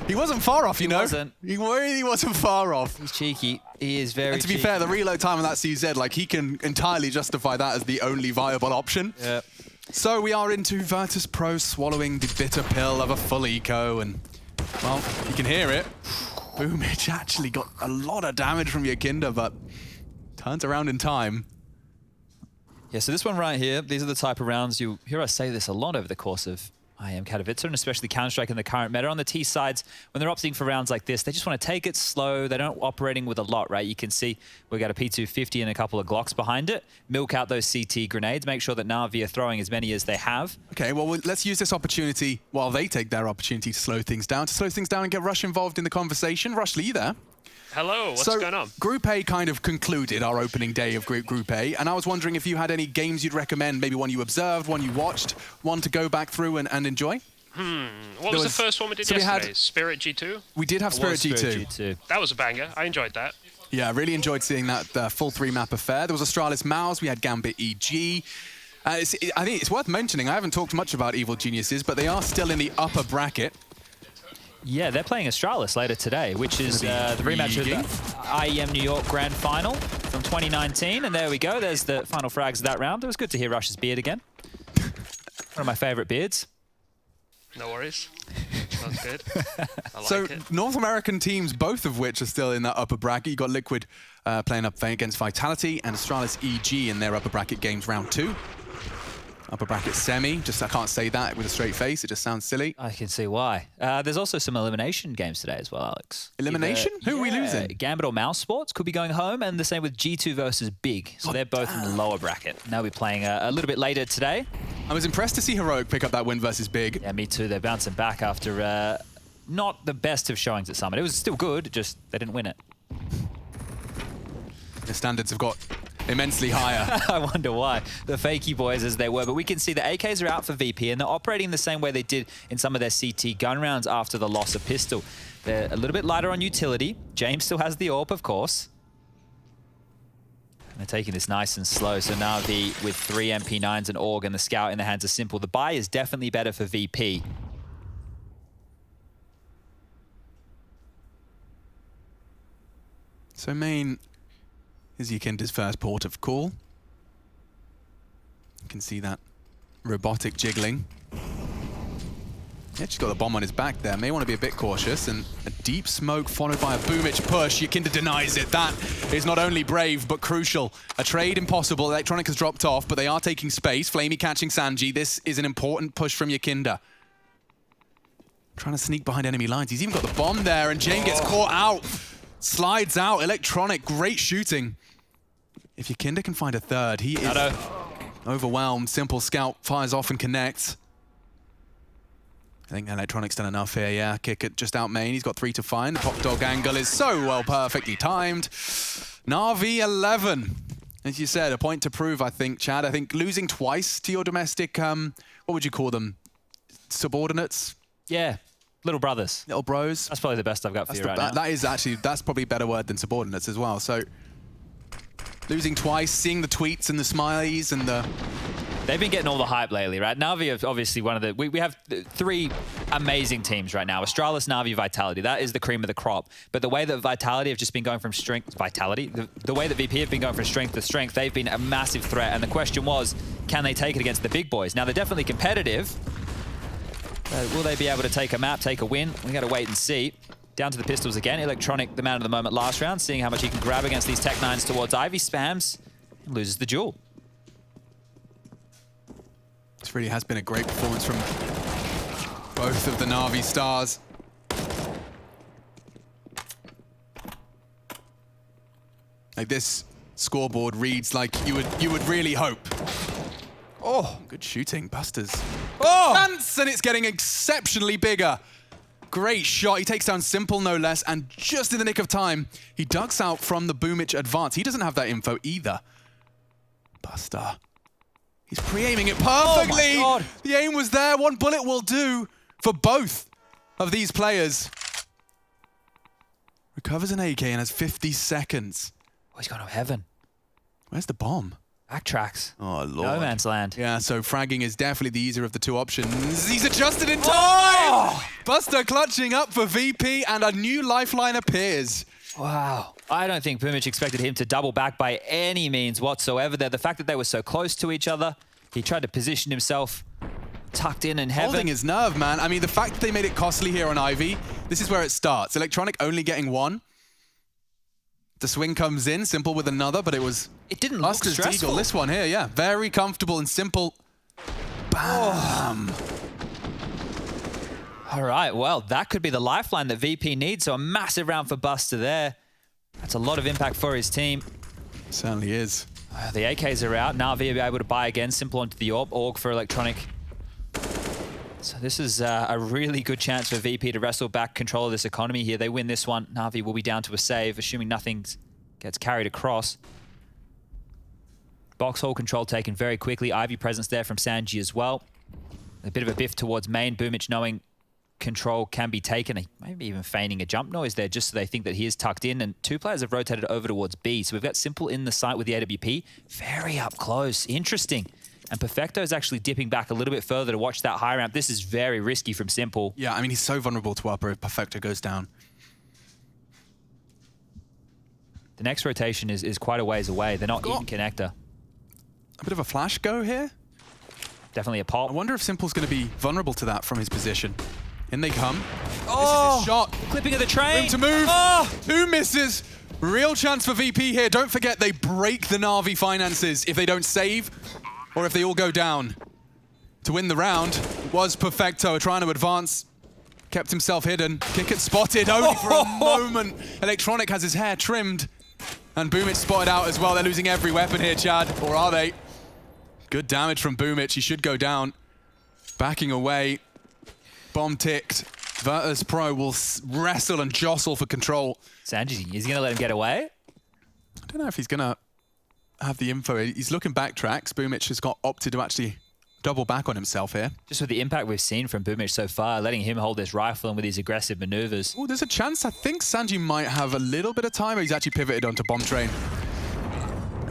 He wasn't far off, you know. wasn't. He really wasn't far off. he's cheeky. He is very And to be cheeky. fair, the reload time on that CZ, like, he can entirely justify that as the only viable option. Yeah. So we are into Virtus.pro swallowing the bitter pill of a full eco, and, well, you can hear it. Boomich actually got a lot of damage from YEKINDAR, but turns around in time. Yeah, so this one right here, these are the type of rounds you hear us say this a lot over the course of IEM Katowice, and especially Counter-Strike in the current meta. On the T sides, when they're opting for rounds like this, they just want to take it slow. They're not operating with a lot, right? You can see we got a P250 and a couple of Glocks behind it. Milk out those CT grenades. Make sure that Na'Vi are throwing as many as they have. Okay, well, let's use this opportunity while they take their opportunity to slow things down and get Rush involved in the conversation. Rush, Lee there. Hello, what's So, going on? Group A kind of concluded our opening day of Group A, and I was wondering if you had any games you'd recommend, maybe one you observed, one you watched, one to go back through and enjoy? What was the first one we did so we had- yesterday? Spirit G2? We did have Spirit G2. G2. That was a banger. I enjoyed that. Yeah, I really enjoyed seeing that full 3-map affair. There was Astralis Mouse, we had Gambit EG. I think it's worth mentioning, I haven't talked much about Evil Geniuses, but they are still in the upper bracket. Yeah, they're playing Astralis later today, which is the rematch of the IEM New York Grand Final from 2019. And there we go. There's the final frags of that round. It was good to hear Rush's beard again. One of my favorite beards. No worries. That's good. I So like it. North American teams, both of which are still in that upper bracket. You got Liquid playing up against Vitality and Astralis EG in their upper bracket games round 2. Upper bracket semi, just I can't say that with a straight face, it just sounds silly. I can see why. There's also some elimination games today as well, Alex. Elimination? Who are we losing? Gambit or Mouse Sports could be going home, and the same with G2 versus Big. So they're both in the lower bracket. They'll be playing a little bit later today. I was impressed to see Heroic pick up that win versus Big. Yeah, me too. They're bouncing back after not the best of showings at Summit. It was still good, just they didn't win it. The standards have got immensely higher. I wonder why. The fakey boys as they were. But we can see the AKs are out for VP, and they're operating the same way they did in some of their CT gun rounds after the loss of Pistol. They're a little bit lighter on utility. James still has the AWP, of course. And they're taking this nice and slow. So Na'Vi with 3 MP9s and AUG and the Scout in the hands of Simple. The buy is definitely better for VP. So main is YEKINDAR's first port of call. You can see that robotic jiggling. Yeah, just got the bomb on his back there. May want to be a bit cautious. And a deep smoke followed by a boomich push. YEKINDAR denies it. That is not only brave, but crucial. A trade impossible. Electronic has dropped off, but they are taking space. flamie catching SANJI. This is an important push from YEKINDAR. Trying to sneak behind enemy lines. He's even got the bomb there, and Jame gets caught out. Slides out. Electronic, great shooting. If YEKINDAR can find a third, he is overwhelmed. Simple Scout fires off and connects. I think Electronic's done enough here, yeah. qikert just out main. He's got 3 to find. The pop dog angle is so well perfectly timed. Na'Vi 11. As you said, a point to prove, I think, Chad. I think losing twice to your domestic, what would you call them? Subordinates? Yeah, little brothers. Little bros? That's probably the best I've got for you right now. That is actually, that's probably a better word than subordinates as well. So losing twice, seeing the tweets and the smileys and the... They've been getting all the hype lately, right? Na'Vi are obviously one of the... We have 3 amazing teams right now. Astralis, Na'Vi, Vitality. That is the cream of the crop. But the way that Vitality have just been going from strength... Vitality? The way that VP have been going from strength to strength, they've been a massive threat. And the question was, can they take it against the big boys? Now, they're definitely competitive. Will they be able to take a map, take a win? We got to wait and see. Down to the pistols again. Electronic, the man of the moment last round, seeing how much he can grab against these Tech 9s towards Ivy. Spams, loses the duel. This really has been a great performance from both of the Na'Vi stars. Like, this scoreboard reads like you would really hope. Oh, good shooting, Busters. Oh, and it's getting exceptionally bigger. Great shot. He takes down Simple, no less, and just in the nick of time, he ducks out from the boomich advance. He doesn't have that info either. Buster. He's pre-aiming it perfectly. Oh my God. The aim was there. One bullet will do for both of these players. Recovers an AK and has 50 seconds. Oh, he's gone to heaven. Where's the bomb? Backtracks. Oh, Lord. No man's land. Yeah, so fragging is definitely the easier of the 2 options. He's adjusted in time! Oh! Buster clutching up for VP, and a new lifeline appears. Wow. I don't think Boomich expected him to double back by any means whatsoever there. The fact that they were so close to each other, he tried to position himself tucked in heaven. Holding his nerve, man. I mean, the fact that they made it costly here on Ivy, this is where it starts. Electronic only getting 1. The swing comes in, Simple with another, but it was... It didn't look Buster's stressful. Deagle, this one here, yeah. Very comfortable and Simple. Bam! All right, well, that could be the lifeline that VP needs, so a massive round for Buster there. That's a lot of impact for his team. Certainly is. The AKs are out. Na'Vi will be able to buy again. Simple onto the AUG for Electronic. So this is a really good chance for VP to wrestle back control of this economy here. They win this one. Na'Vi will be down to a save, assuming nothing gets carried across. Box hole control taken very quickly. Ivy presence there from SANJI as well. A bit of a biff towards main. Boomich knowing control can be taken. Maybe even feigning a jump noise there just so they think that he is tucked in. And 2 players have rotated over towards B. So we've got Simple in the site with the AWP. Very up close. Interesting. And Perfecto is actually dipping back a little bit further to watch that high ramp. This is very risky from Simple. Yeah, I mean, he's so vulnerable to upper if Perfecto goes down. The next rotation is quite a ways away. They're not in connector. A bit of a flash go here. Definitely a I pop. wonder if Simple's going to be vulnerable to that from his position. In they come. Oh, This is his shot. clipping of the train. Room to move. Oh, 2 misses. Real chance for VP here. Don't forget, they break the Na'Vi finances if they don't save or if they all go down. To win the round was Perfecto trying to advance. Kept himself hidden. qikert spotted only for a moment. Electronic has his hair trimmed. And Boomich spotted out as well. They're losing every weapon here, Chad. Or are they? Good damage from Boomich. He should go down. Backing away. Bomb ticked. Virtus.pro will wrestle and jostle for control. SANJI, is he going to let him get away? I don't know if he's going to have the info. He's looking backtracks. Boomich has got opted to actually double back on himself here. Just with the impact we've seen from Boomich so far, letting him hold this rifle and with his aggressive maneuvers. Oh, there's a chance. I think SANJI might have a little bit of time. He's actually pivoted onto bomb train.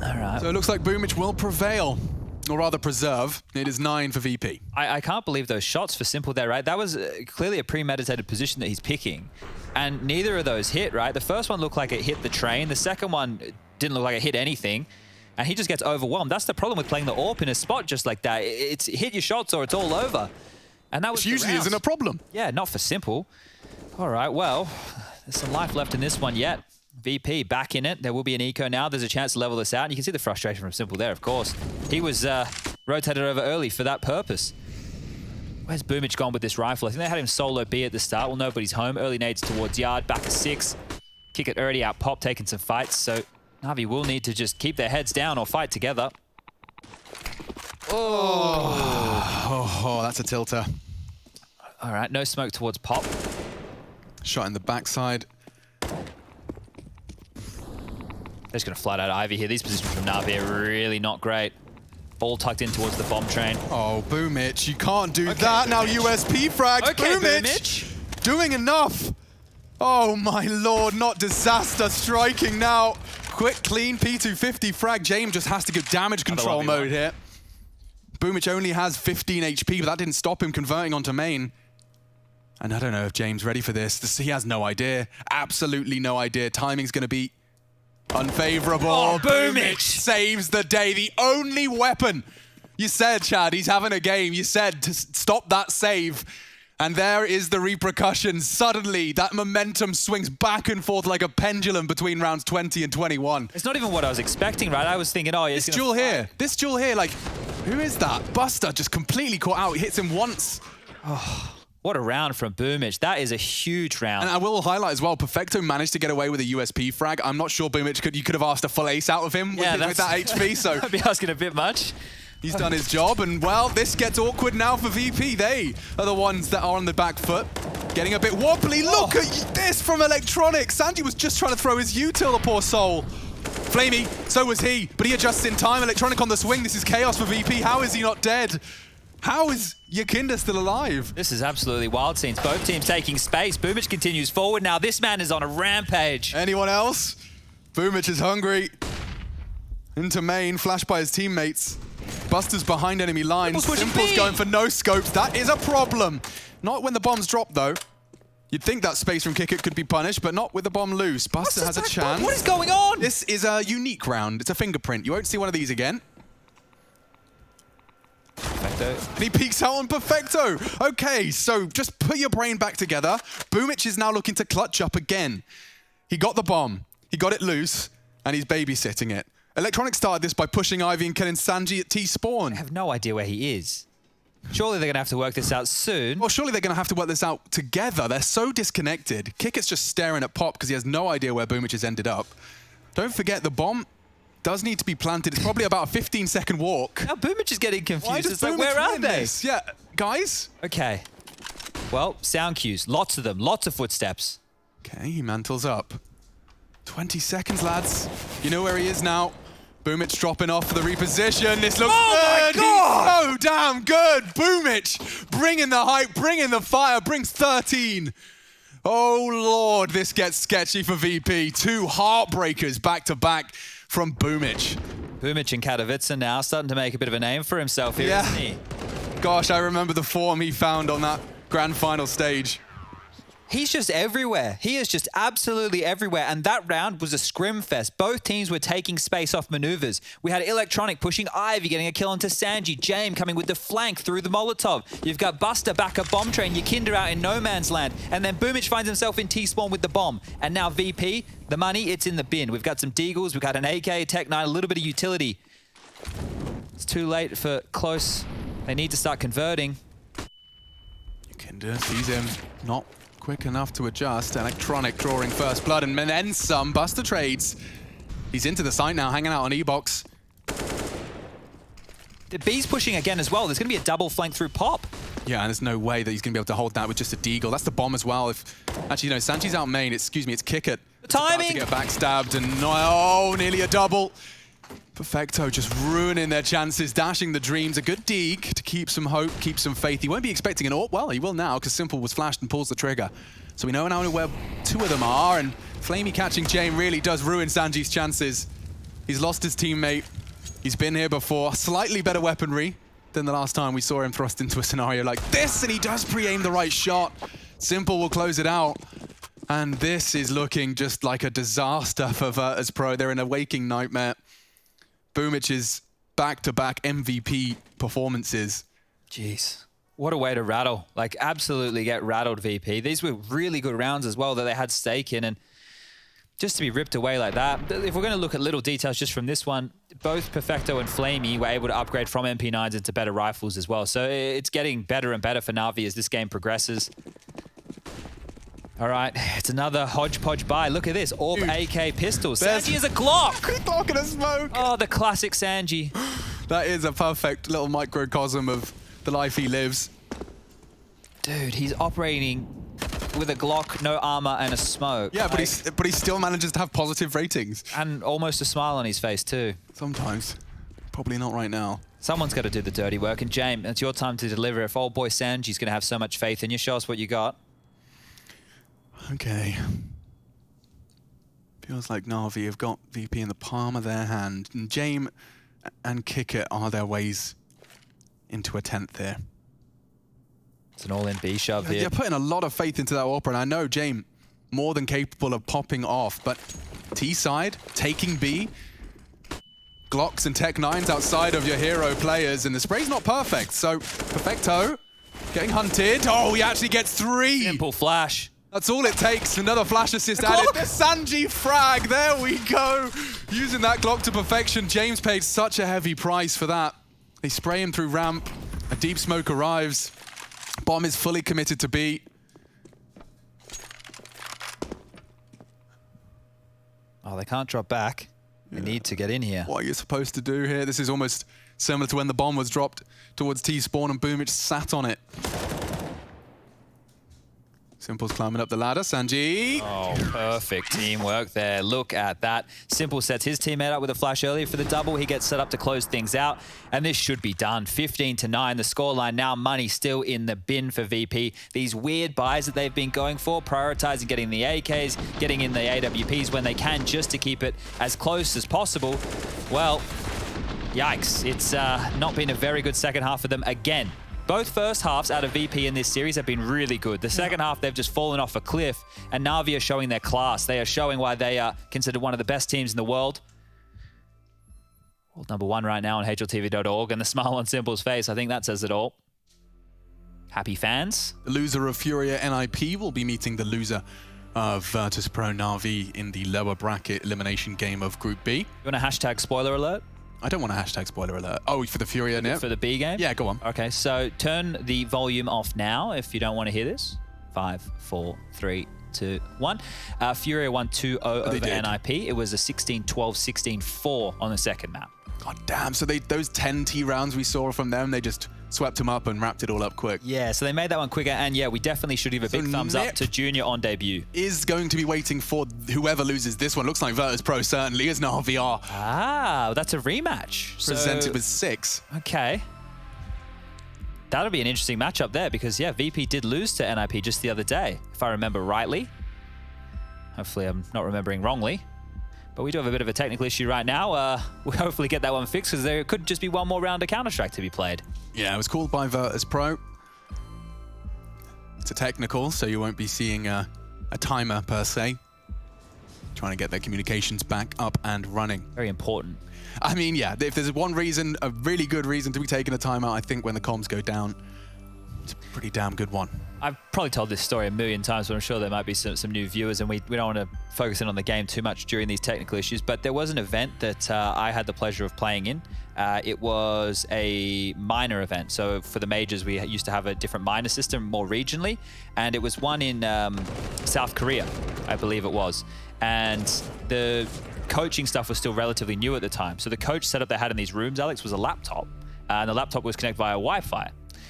All right. So it looks like Boomich will prevail, or rather preserve. It is 9 for VP. I can't believe those shots for Simple there, right? That was clearly a premeditated position that he's picking. And neither of those hit, right? The first one looked like it hit the train. The second one didn't look like it hit anything. And he just gets overwhelmed. That's the problem with playing the AWP in a spot just like that. It's hit your shots or it's all over. And that was Which usually isn't a problem. Yeah, not for Simple. All right, well, there's some life left in this one yet. VP back in it. There will be an eco now. There's a chance to level this out. And you can see the frustration from Simple there, of course. He was rotated over early for that purpose. Where's Boomich gone with this rifle? I think they had him solo B at the start. Well, nobody's home. Early nades towards yard. Back to 6. qikert already out pop, taking some fights. So Na'Vi will need to just keep their heads down or fight together. Oh, that's a tilter. All right, no smoke towards pop. Shot in the backside. They're just going to flat out Ivy here. These positions from Na'Vi are really not great. All tucked in towards the bomb train. Oh, Boomich, you can't do that. Now USP frag. Okay, Boomich doing enough. Oh my lord, not disaster striking now. Quick, clean P250 frag. Jame just has to go damage control mode here. Boomich only has 15 HP, but that didn't stop him converting onto main. And I don't know if James ready for this. He has no idea. Absolutely no idea. Timing's going to be unfavorable. Oh, Boomich saves the day. The only weapon. You said, Chad, he's having a game. You said to stop that save. And there is the repercussions. Suddenly, that momentum swings back and forth like a pendulum between rounds 20 and 21. It's not even what I was expecting, right? I was thinking, oh, this duel here, like, who is that? Buster just completely caught out. He hits him once. Oh, what a round from Boomich. That is a huge round. And I will highlight as well, Perfecto managed to get away with a USP frag. I'm not sure Boomich you could have asked a full ace out of him with that HP, so I'd be asking a bit much. He's done his job, and well, this gets awkward now for VP. They are the ones that are on the back foot. Getting a bit wobbly. Look at this from Electronic. SANJI was just trying to throw his util, the poor soul. flamie, so was he, but he adjusts in time. Electronic on the swing. This is chaos for VP. How is he not dead? How is YEKINDAR still alive? This is absolutely wild scenes. Both teams taking space. Boomich continues forward now. This man is on a rampage. Anyone else? Boomich is hungry. Into main, flashed by his teammates. Buster's behind enemy lines. Simple's going for no scopes. That is a problem. Not when the bombs drop, though. You'd think that space from qikert could be punished, but not with the bomb loose. Buster has a chance. What is going on? This is a unique round. It's a fingerprint. You won't see one of these again. Perfecto. And he peeks out on Perfecto. Okay, so just put your brain back together. Boomich is now looking to clutch up again. He got the bomb. He got it loose, and he's babysitting it. Electronic started this by pushing Ivy and killing SANJI at T-spawn. I have no idea where he is. Surely they're going to have to work this out soon. Well, surely they're going to have to work this out together. They're so disconnected. qikert's just staring at Pop because he has no idea where Boomich has ended up. Don't forget, the bomb does need to be planted. It's probably about a 15-second walk. Now Boomich is getting confused. Why does it's like, Boomich where are win they? this? Yeah, guys? Okay. Well, sound cues. Lots of them. Lots of footsteps. Okay, he mantles up. 20 seconds, lads. You know where he is now. Boomich dropping off for the reposition. This looks good. My God! He's so damn good. Boomich bringing the hype, bringing the fire, brings 13. Oh, Lord, this gets sketchy for VP. Two heartbreakers back-to-back from Boomich. Boomich in Katowice now starting to make a bit of a name for himself here, isn't he? Gosh, I remember the form he found on that grand final stage. He's just everywhere. He is just absolutely everywhere. And that round was a scrim fest. Both teams were taking space off maneuvers. We had Electronic pushing Ivy, getting a kill onto Sanji. Jame coming with the flank through the Molotov. You've got Buster back at bomb train. YEKINDAR out in no man's land. And then Boomich finds himself in T-spawn with the bomb. And now VP, the money, it's in the bin. We've got some Deagles. We've got an AK, Tech 9, a little bit of utility. It's too late for close. They need to start converting. YEKINDAR sees him not quick enough to adjust. Electronic drawing first blood and then some. Buster trades. He's into the site now, hanging out on E-Box. The B's pushing again as well. There's going to be a double flank through Pop. Yeah, and there's no way that he's going to be able to hold that with just a Deagle. That's the bomb as well. Actually, no, Sanji's out main. Excuse me, it's qikert. The timing! To get backstabbed and oh, nearly a double. Perfecto just ruining their chances, dashing the dreams. A good Deag to keep some hope, keep some faith. He won't be expecting an AWP. Well, he will now because Simple was flashed and pulls the trigger. So we know now where two of them are, and flamie catching Jame really does ruin Sanji's chances. He's lost his teammate. He's been here before. Slightly better weaponry than the last time we saw him thrust into a scenario like this, and he does pre-aim the right shot. Simple will close it out. And this is looking just like a disaster for Virtus.pro. They're in a waking nightmare. Boomich's back-to-back MVP performances. Jeez. What a way to rattle. Like, absolutely get rattled, VP. These were really good rounds as well that they had stake in, and just to be ripped away like that. If we're going to look at little details just from this one, both Perfecto and flamie were able to upgrade from MP9s into better rifles as well. So it's getting better and better for Na'Vi as this game progresses. All right, it's another hodgepodge buy. Look at this, AWP, AK, pistol. Sanji is a Glock! Glock in a smoke! Oh, the classic Sanji. That is a perfect little microcosm of the life he lives. Dude, he's operating with a Glock, no armor, and a smoke. Yeah, but he still manages to have positive ratings. And almost a smile on his face too. Sometimes. Probably not right now. Someone's got to do the dirty work. And Jame, it's your time to deliver. If old boy Sanji's going to have so much faith in you, show us what you got. Okay. Feels like Na'Vi have got VP in the palm of their hand. And Jame and qikert are their ways into a 10th here. It's an all-in B shove here. You're putting a lot of faith into that AWP, and I know Jame more than capable of popping off, but T side, taking B, Glocks and Tech 9s outside of your hero players, and the spray's not perfect, so Perfecto getting hunted. Oh, he actually gets 3! Simple flash. That's all it takes. Another flash assist added. The SANJI frag. There we go. Using that Glock to perfection. James paid such a heavy price for that. They spray him through ramp. A deep smoke arrives. Bomb is fully committed to B. Oh, they can't drop back. They need to get in here. What are you supposed to do here? This is almost similar to when the bomb was dropped towards T-spawn and Boomich sat on it. Simple's climbing up the ladder. Sanji. Oh, perfect teamwork there. Look at that. Simple sets his teammate up with a flash earlier for the double. He gets set up to close things out, and this should be done. 15-9, the scoreline now. Money still in the bin for VP. These weird buys that they've been going for, prioritizing getting the AKs, getting in the AWPs when they can, just to keep it as close as possible. Well, yikes. It's not been a very good second half for them again. Both first halves out of VP in this series have been really good. The second half, they've just fallen off a cliff, and Na'Vi are showing their class. They are showing why they are considered one of the best teams in the world. World #1 right now on HLTV.org, and the smile on Simple's face, I think that says it all. Happy fans. The loser of Furia NIP will be meeting the loser of Virtus.pro Na'Vi in the lower bracket elimination game of Group B. You want a hashtag spoiler alert? I don't want a hashtag spoiler alert. Oh, for the Furia NIP? For the B game? Yeah, go on. Okay, so turn the volume off now if you don't want to hear this. 5, 4, 3, 2, 1. Furia won 2-0 over NIP. It was a 16-12, 16-4 on the second map. God damn, so those 10 T rounds we saw from them, they just swept them up and wrapped it all up quick. Yeah, so they made that one quicker, and yeah, we definitely should give a big thumbs up to Junior on debut. Is going to be waiting for whoever loses this one. Looks like Virtus.pro certainly is now VR. Ah, that's a rematch. Presented with 6. Okay. That'll be an interesting matchup there because, yeah, VP did lose to NIP just the other day, if I remember rightly. Hopefully I'm not remembering wrongly. But we do have a bit of a technical issue right now. We'll hopefully get that one fixed because there could just be one more round of Counter-Strike to be played. Yeah, it was called by Virtus.pro. It's a technical, so you won't be seeing a timer per se. Trying to get their communications back up and running. Very important. I mean, yeah, if there's one reason, a really good reason to be taking a timeout, I think when the comms go down, it's a pretty damn good one. I've probably told this story a million times, but I'm sure there might be some new viewers, and we don't want to focus in on the game too much during these technical issues, but there was an event that I had the pleasure of playing in. It was a minor event. So for the majors, we used to have a different minor system more regionally, and it was one in South Korea, I believe it was. And the coaching stuff was still relatively new at the time. So the coach setup they had in these rooms, Alex, was a laptop, and the laptop was connected via Wi-Fi.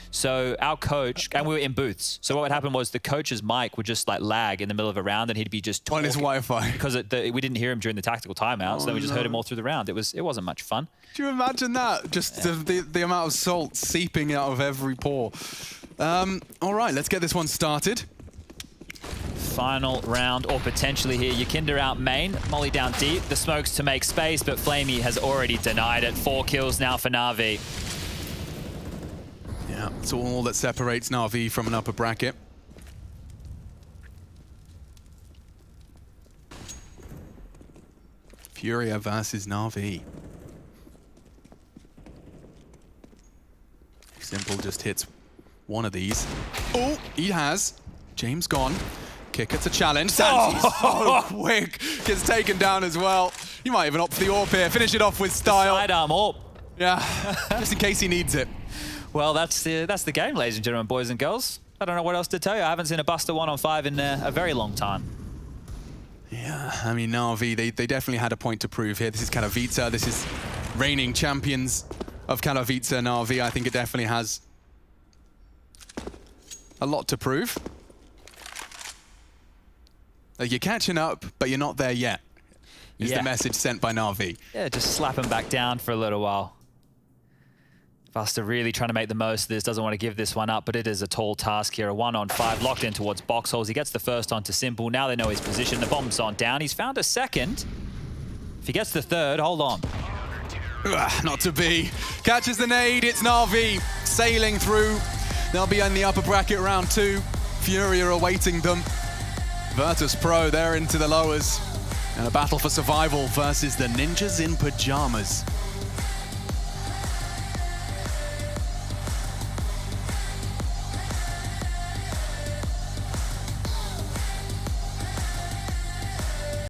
So our coach, and we were in booths. So what would happen was the coach's mic would just like lag in the middle of a round, and he'd be just talking on his Wi-Fi because we didn't hear him during the tactical timeout. So then we just heard him all through the round. It wasn't much fun. Do you imagine that? Just the amount of salt seeping out of every pore. All right, let's get this one started. Final round, or potentially here, YEKINDAR out main, Molly down deep, the smokes to make space, but flamie has already denied it. 4 kills now for Na'Vi. Yeah, it's all that separates Na'Vi from an upper bracket. Furia versus Na'Vi. Simple just hits one of these. Oh, he has. James gone. Kikert's a challenge. SANJI's so quick. Gets taken down as well. He might even opt for the AWP here. Finish it off with style. Sidearm AWP. Yeah, just in case he needs it. Well, that's the game, ladies and gentlemen, boys and girls. I don't know what else to tell you. I haven't seen a Buster 1-on-5 in a very long time. Yeah, I mean, Na'Vi, they definitely had a point to prove here. This is Katowice. This is reigning champions of Katowice, Na'Vi. I think it definitely has a lot to prove. You're catching up, but you're not there yet, is the message sent by Na'Vi. Yeah, just slap him back down for a little while. Buster really trying to make the most of this, doesn't want to give this one up, but it is a tall task here. A 1-on-5 locked in towards box holes. He gets the first onto Simple. Now they know his position. The bomb's on down. He's found a second. If he gets the third, hold on. Not to be. Catches the nade. It's Na'Vi sailing through. They'll be in the upper bracket round 2. Furia awaiting them. Virtus.pro, they're into the lowers. And a battle for survival versus the ninjas in pajamas.